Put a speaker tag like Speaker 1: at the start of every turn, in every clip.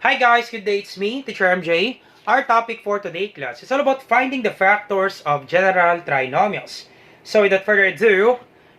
Speaker 1: Hi guys, good day, it's me, Teacher MJ. Our topic for today class is all about finding the factors of general trinomials. So without further ado,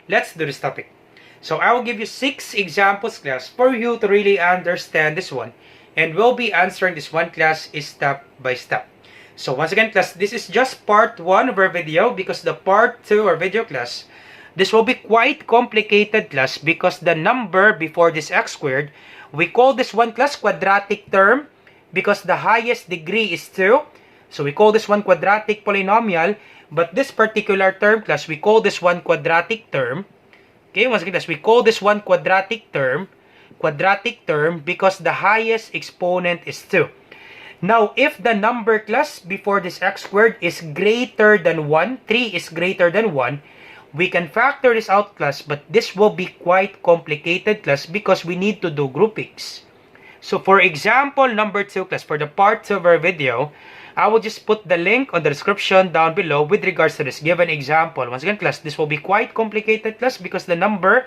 Speaker 1: let's do this topic. So I will give you 6 examples class for you to really understand this one. And we'll be answering this one class step by step. So once again class, this is just part 1 of our video because the part 2 or video class, this will be quite complicated class because the number before this x squared, we call this one class quadratic term because the highest degree is 2. So we call this one quadratic polynomial, but this particular term class, we call this one quadratic term. Okay, once again class, we call this one quadratic term because the highest exponent is 2. Now, if the number class before this x squared is greater than 1, 3 is greater than 1, we can factor this out class, but this will be quite complicated class because we need to do groupings. So for example number 2 class, for the part 2 of our video, I will just put the link on the description down below with regards to this given example. Once again class, this will be quite complicated class because the number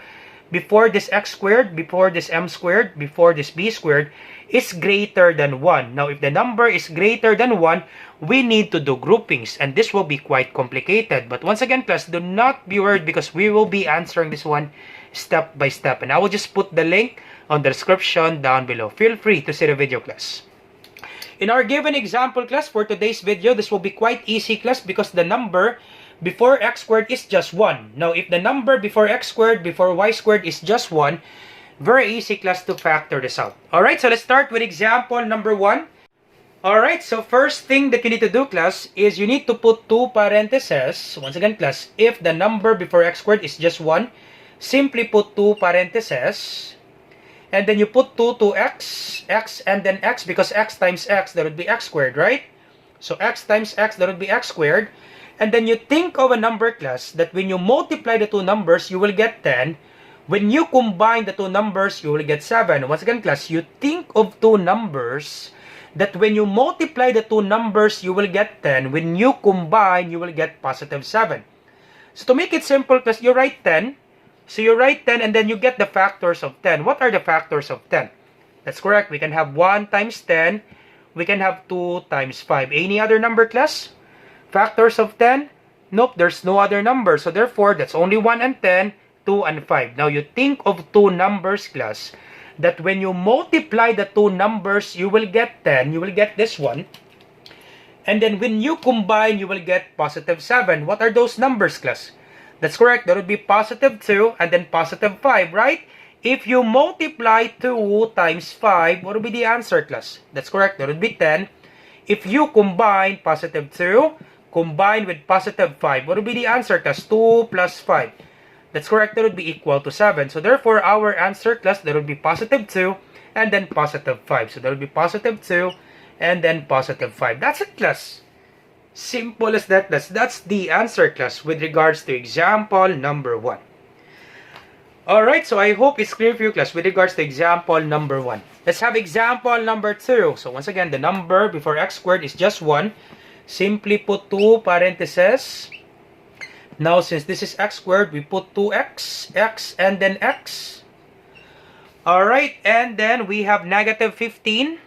Speaker 1: before this x squared, before this m squared, before this b squared is greater than 1. Now, if the number is greater than 1, we need to do groupings, and this will be quite complicated. But once again, class, do not be worried because we will be answering this one step by step. And I will just put the link on the description down below. Feel free to see the video class. In our given example class for today's video, this will be quite easy class because the number before x squared is just 1. Now, if the number before x squared, before y squared is just 1, very easy class to factor this out. Alright, so let's start with example number 1. Alright, so first thing that you need to do class is you need to put 2 parentheses. Once again class, if the number before x squared is just 1, simply put 2 parentheses. And then you put 2 to x, and then x, because x times x, that would be x squared, right? So x times x, that would be x squared. And then you think of a number class that when you multiply the two numbers, you will get 10. When you combine the two numbers, you will get 7. Once again class, you think of two numbers that when you multiply the two numbers, you will get 10. When you combine, you will get positive 7. So to make it simple class, you write 10. So you write 10 and then you get the factors of 10. What are the factors of 10? That's correct. We can have 1 times 10. We can have 2 times 5. Any other number class? Factors of 10? Nope, there's no other number. So therefore, that's only 1 and 10, 2 and 5. Now you think of two numbers class that when you multiply the two numbers, you will get 10. You will get this one. And then when you combine, you will get positive 7. What are those numbers class? That's correct. That would be positive 2 and then positive 5, right? If you multiply 2 times 5, what would be the answer class? That's correct. That would be 10. If you combine positive 2, combined with positive 5, what would be the answer class? 2 plus 5. That's correct. That would be equal to 7. So therefore, our answer class, that would be positive 2 and then positive 5. So that would be positive 2 and then positive 5. That's it class. Simple as that class. That's the answer class with regards to example number 1. Alright, so I hope it's clear for you class with regards to example number 1. Let's have example number 2. So once again, the number before x squared is just 1. Simply put 2 parentheses. Now since this is x squared, we put 2x, x, and then x. Alright, and then we have negative 15.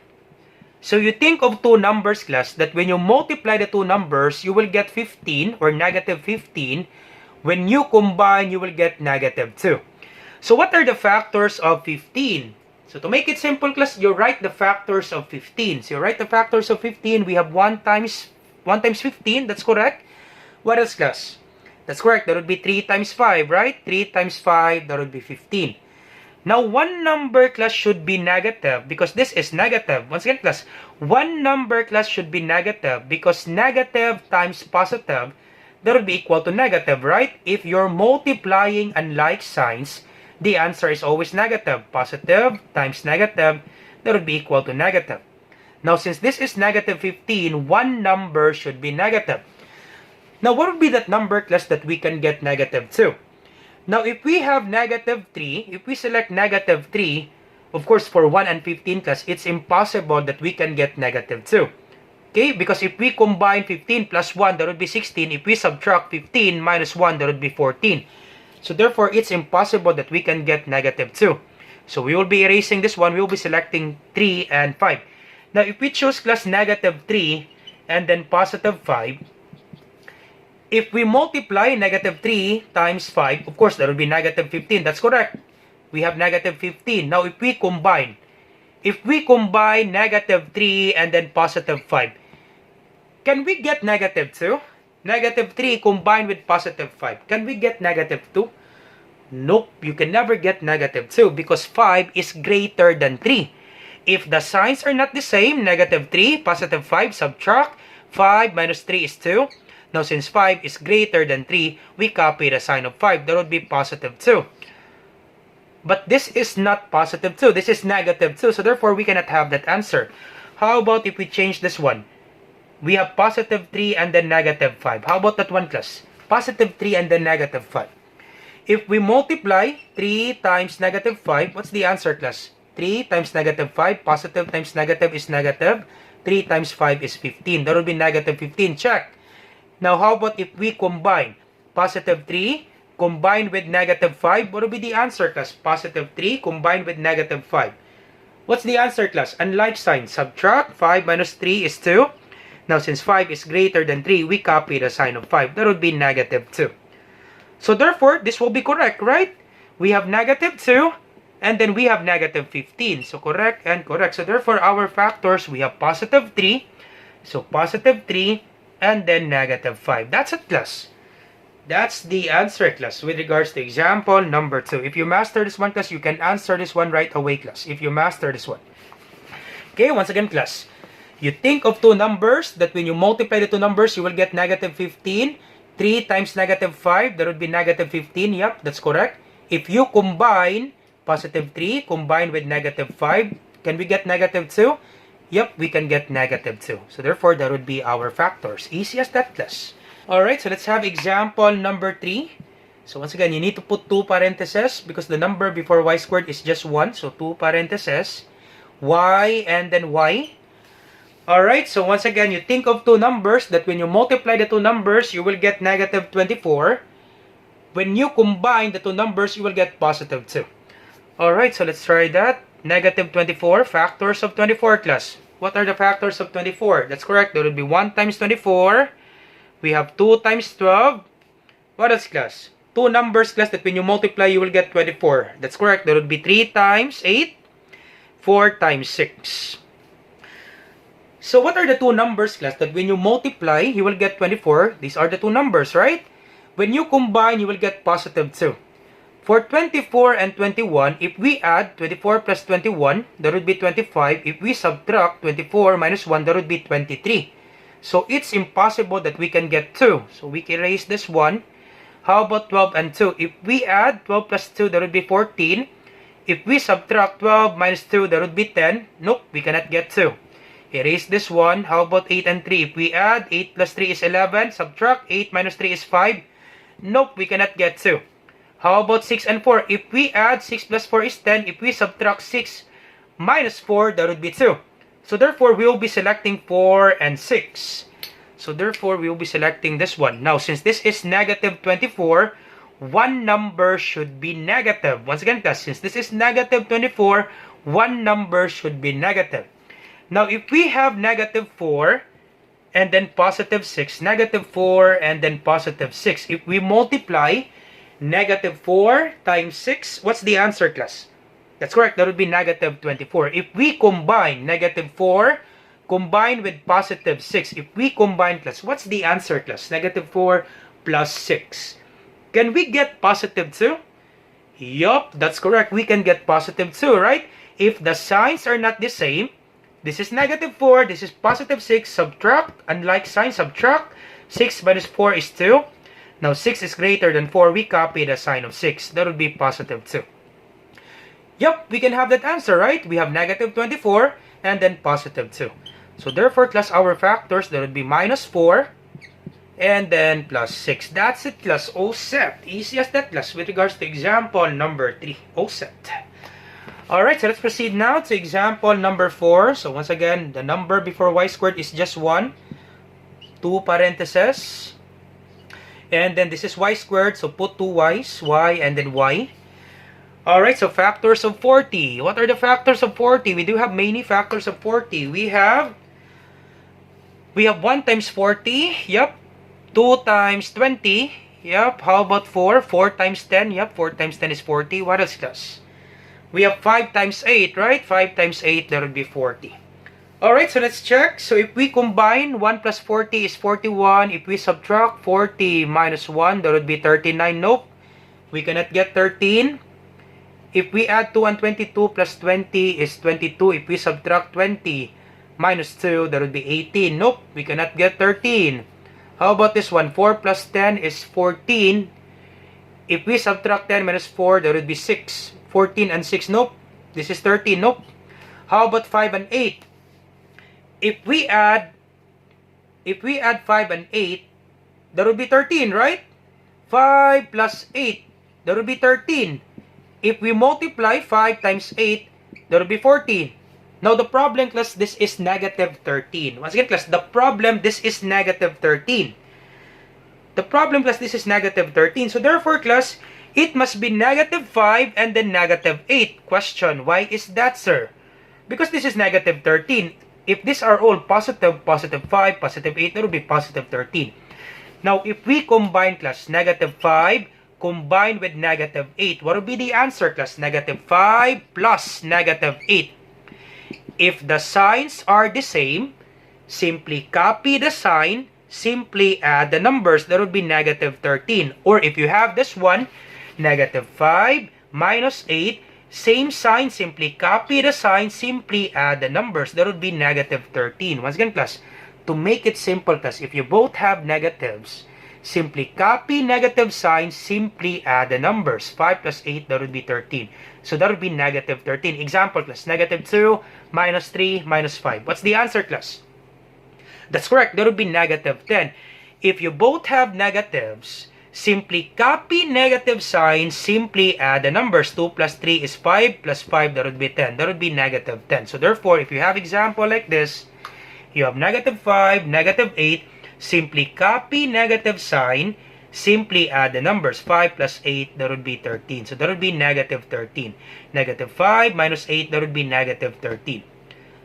Speaker 1: So you think of two numbers class that when you multiply the two numbers, you will get 15 or negative 15. When you combine, you will get negative 2. So what are the factors of 15? So to make it simple class, you write the factors of 15. So you write the factors of 15. We have 1 times 15. That's correct. What else class? That's correct. That would be 3 times 5, right? 3 times 5, that would be 15. Now, one number class should be negative because this is negative. Once again class, one number class should be negative because negative times positive, that would be equal to negative, right? If you're multiplying unlike signs, the answer is always negative. Positive times negative, that would be equal to negative. Now, since this is negative 15, one number should be negative. Now, what would be that number class that we can get negative 2? Now, if we have negative 3, if we select negative 3, of course, for 1 and 15 class, it's impossible that we can get negative 2. Okay, because if we combine 15 plus 1, that would be 16. If we subtract 15 minus 1, that would be 14. So therefore, it's impossible that we can get negative 2. So we will be erasing this one. We will be selecting 3 and 5. Now, if we choose class negative 3 and then positive 5, if we multiply negative 3 times 5, of course, that will be negative 15. That's correct. We have negative 15. Now, if we combine negative 3 and then positive 5, can we get negative 2? Negative 3 combined with positive 5. Can we get negative 2? Nope, you can never get negative 2 because 5 is greater than 3. If the signs are not the same, negative 3, positive 5, subtract. 5 minus 3 is 2. Now, since 5 is greater than 3, we copy the sign of 5. That would be positive 2. But this is not positive 2. This is negative 2. So, therefore, we cannot have that answer. How about if we change this one? We have positive 3 and then negative 5. How about that one, class? Positive 3 and then negative 5. If we multiply 3 times negative 5, what's the answer, class? 3 times negative 5. Positive times negative is negative. 3 times 5 is 15. That will be negative 15. Check. Now, how about if we combine positive 3 combined with negative 5? What will be the answer, class? Positive 3 combined with negative 5. What's the answer, class? Unlike sign, subtract. 5 minus 3 is 2. Now, since 5 is greater than 3, we copy the sign of 5. That would be negative 2. So, therefore, this will be correct, right? We have negative 2, and then we have negative 15. So, correct and correct. So, therefore, our factors, we have positive 3. So, positive 3, and then negative 5. That's it, class. That's the answer, class, with regards to example number 2. If you master this one, class, you can answer this one right away, class. If you master this one. Okay, once again, class. You think of two numbers that when you multiply the two numbers, you will get negative 15. 3 times negative 5, that would be negative 15. Yep, that's correct. If you combine positive 3 combined with negative 5, can we get negative 2? Yep, we can get negative 2. So therefore, that would be our factors. Easy as that, class. Alright, so let's have example number 3. So once again, you need to put 2 parentheses because the number before y squared is just 1. So 2 parentheses, y and then y. Alright, so once again, you think of two numbers that when you multiply the two numbers, you will get negative 24. When you combine the two numbers, you will get positive 2. Alright, so let's try that. Negative 24, factors of 24, class. What are the factors of 24? That's correct. There will be 1 times 24. We have 2 times 12. What else, class? Two numbers, class, that when you multiply, you will get 24. That's correct. There will be 3 times 8. 4 times 6. So what are the two numbers, class, that when you multiply, you will get 24? These are the two numbers, right? When you combine, you will get positive 2. For 24 and 21, if we add 24 plus 21, that would be 25. If we subtract 24 minus 1, that would be 23. So it's impossible that we can get 2. So we can erase this one. How about 12 and 2? If we add 12 plus 2, that would be 14. If we subtract 12 minus 2, that would be 10. Nope, we cannot get 2. Erase this one. How about 8 and 3? If we add 8 plus 3 is 11. Subtract 8 minus 3 is 5. Nope, we cannot get 2. How about 6 and 4? If we add 6 plus 4 is 10. If we subtract 6 minus 4, that would be 2. So therefore, we will be selecting 4 and 6. So therefore, we will be selecting this one. Now, since this is negative 24, one number should be negative. Once again, class, since this is negative 24, one number should be negative. Now, if we have negative 4 and then positive 6, negative 4 and then positive 6, if we multiply negative 4 times 6, what's the answer, class? That's correct. That would be negative 24. If we combine negative 4 combined with positive 6, if we combine, class, what's the answer, class? Negative 4 plus 6. Can we get positive 2? Yup, that's correct. We can get positive 2, right? If the signs are not the same, this is negative 4, this is positive 6, subtract, unlike sign, subtract. 6 minus 4 is 2. Now 6 is greater than 4, we copy the sign of 6. That would be positive 2. Yup, we can have that answer, right? We have negative 24 and then positive 2. So therefore, class, our factors, that would be minus 4 and then plus 6. That's it, class. All set. Easy as that, class, with regards to example number 3. All set. Alright, so let's proceed now to example number 4. So once again, the number before y squared is just 1. 2 parentheses. And then this is y squared, so put 2 y's, y and then y. Alright, so factors of 40. What are the factors of 40? We do have many factors of 40. We have 1 times 40. Yep. 2 times 20. Yep. How about 4? 4 times 10. Yep. 4 times 10 is 40. What else, class? We have 5 times 8, right? 5 times 8, that would be 40. Alright, so let's check. So if we combine, 1 plus 40 is 41. If we subtract 40 minus 1, that would be 39. Nope. We cannot get 13. If we add 2 and 22 plus 20 is 22. If we subtract 20 minus 2, that would be 18. Nope, we cannot get 13. How about this one? 4 plus 10 is 14. If we subtract 10 minus 4, that would be 6. 14 and 6, nope. This is 13, nope. How about 5 and 8? If we add 5 and 8, that would be 13, right? 5 plus 8, that would be 13. If we multiply 5 times 8, that would be 14. Now, the problem, class, this is negative 13. Once again, class, the problem, this is negative 13. The problem, class, this is negative 13. So, therefore, class, it must be negative 5 and then negative 8. Question, why is that, sir? Because this is negative 13. If these are all positive, positive 5, positive 8, that would be positive 13. Now, if we combine, class, negative 5 combined with negative 8, what would be the answer, class? Negative 5 plus negative 8. If the signs are the same, simply copy the sign, simply add the numbers. That would be negative 13. Or if you have this one, negative 5 minus 8, same sign, simply copy the sign, simply add the numbers. That would be negative 13. Once again, class, to make it simple, class, if you both have negatives, simply copy negative signs, simply add the numbers. 5 plus 8, that would be 13. So that would be negative 13. Example, class, negative 2 minus 3 minus 5. What's the answer, class? That's correct. That would be negative 10. If you both have negatives, simply copy negative signs, simply add the numbers. 2 plus 3 is 5, plus 5, that would be 10. That would be negative 10. So therefore, if you have example like this, you have negative 5, negative 8, simply copy negative sign, simply add the numbers. 5 plus 8, that would be 13. So that would be negative 13. Negative 5 minus 8, that would be negative 13.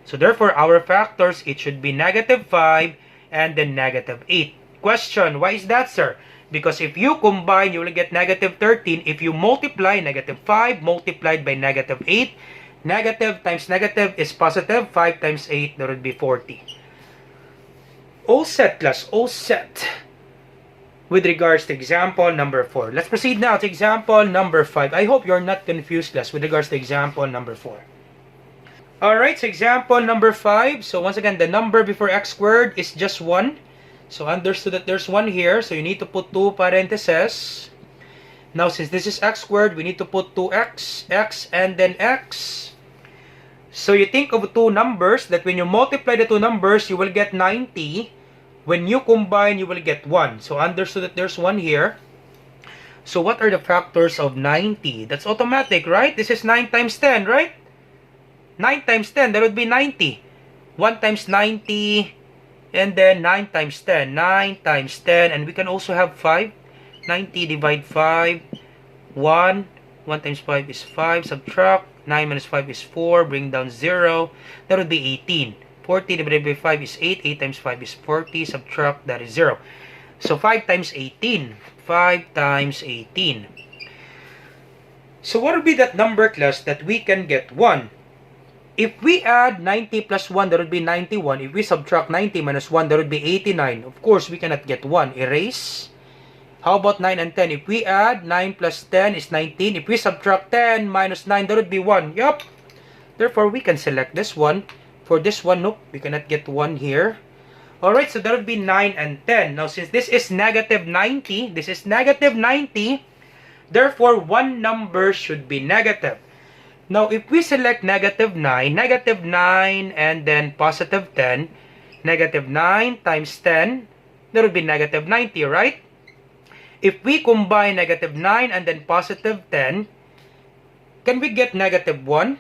Speaker 1: So therefore, our factors, it should be negative 5 and then negative 8. Question, why is that, sir? Because if you combine, you will get negative 13. If you multiply negative 5 multiplied by negative 8, negative times negative is positive. 5 times 8, that would be 40. All set, class. All set. With regards to example number 4. Let's proceed now to example number 5. I hope you're not confused, class, with regards to example number 4. Alright, so example number 5. So once again, the number before x squared is just 1. So understood that there's 1 here. So you need to put 2 parentheses. Now since this is x squared, we need to put 2x, x, and then x. So you think of two numbers that when you multiply the two numbers, you will get 90. When you combine, you will get 1. So understood that there's 1 here. So what are the factors of 90? That's automatic, right? This is 9 times 10, right? 9 times 10, that would be 90. 1 times 90, and then 9 times 10. 9 times 10, and we can also have 5. 90 divide 5, 1. 1 times 5 is 5, subtract. 9 minus 5 is 4, bring down 0. That would be 18. 40 divided by 5 is 8. 8 times 5 is 40, subtract, that is 0. So 5 times 18. 5 times 18. So what would be that number, class, that we can get 1? If we add 90 plus 1, that would be 91. If we subtract 90 minus 1, that would be 89. Of course, we cannot get 1. Erase. How about 9 and 10? If we add 9 plus 10 is 19. If we subtract 10 minus 9, that would be 1. Yup. Therefore, we can select this one. For this one, nope, we cannot get 1 here. Alright, so that would be 9 and 10. Now, since this is negative 90, this is negative 90, therefore, one number should be negative. Now, if we select negative 9, and then positive 10, negative 9 times 10, that would be negative 90, right? If we combine negative 9 and then positive 10, can we get negative 1?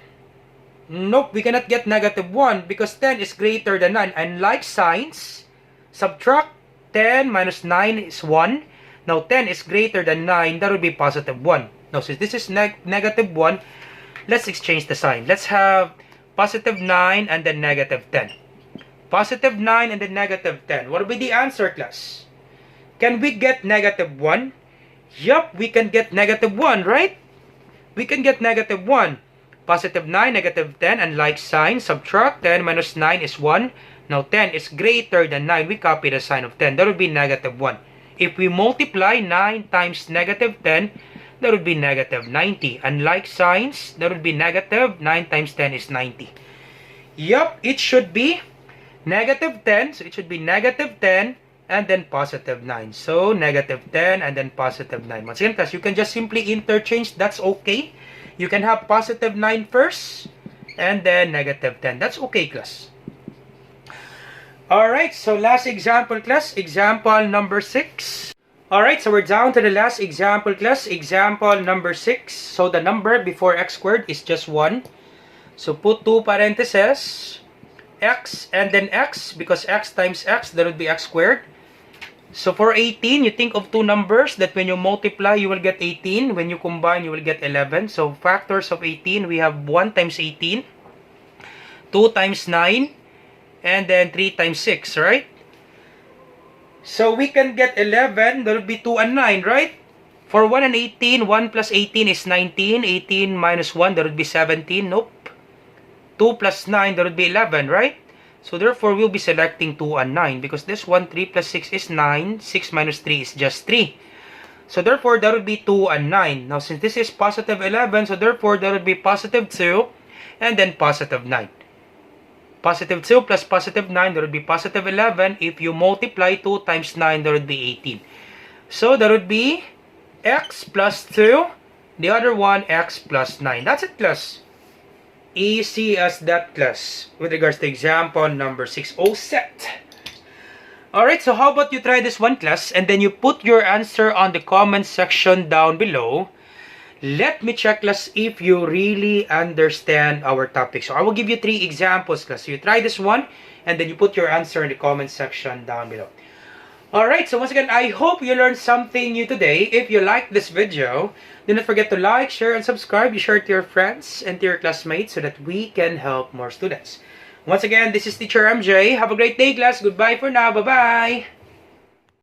Speaker 1: Nope, we cannot get negative 1 because 10 is greater than 9. And like signs, subtract 10 minus 9 is 1. Now, 10 is greater than 9, that would be positive 1. Now, since this is negative 1, let's exchange the sign. Let's have positive 9 and then negative 10. Positive 9 and then negative 10. What will be the answer, class? Can we get negative 1? Yup, we can get negative 1, right? We can get negative 1. Positive 9, negative 10, and like sign, subtract 10 minus 9 is 1. Now 10 is greater than 9. We copy the sign of 10. That would be negative 1. If we multiply 9 times negative 10, that would be negative 90. And like signs, that would be negative 9 times 10 is 90. Yup, it should be negative 10. So it should be negative 10 and then positive 9. So negative 10 and then positive 9. Once again, class, you can just simply interchange. That's okay. You can have positive 9 first and then negative 10. That's okay, class. Alright, so last example, class. Example number 6. Alright, so we're down to the last example, class. Example number 6. So the number before x squared is just 1. So put 2 parentheses, x and then x, because x times x, that would be x squared. So for 18, you think of two numbers that when you multiply, you will get 18. When you combine, you will get 11. So factors of 18, we have 1 times 18, 2 times 9, and then 3 times 6, right? So we can get 11, that would be 2 and 9, right? For 1 and 18, 1 plus 18 is 19. 18 minus 1, that would be 17. Nope. 2 plus 9, that would be 11, right? So therefore, we'll be selecting 2 and 9 because this one, 3 plus 6 is 9. 6 minus 3 is just 3. So therefore, that would be 2 and 9. Now, since this is positive 11, so therefore, that would be positive 2 and then positive 9. Positive 2 plus positive 9, that would be positive 11. If you multiply 2 times 9, that would be 18. So that would be x plus 2. The other one, x plus 9. That's it, class. Easy as that, class. With regards to example number 6. All set. Alright, so how about you try this one, class, and then you put your answer on the comment section down below. Let me check, class, if you really understand our topic. So I will give you 3 examples, class. So you try this one, and then you put your answer in the comment section down below. Alright, so once again, I hope you learned something new today. If you like this video, do not forget to like, share, and subscribe. You share it to your friends and to your classmates so that we can help more students. Once again, this is Teacher MJ. Have a great day, class. Goodbye for now. Bye-bye.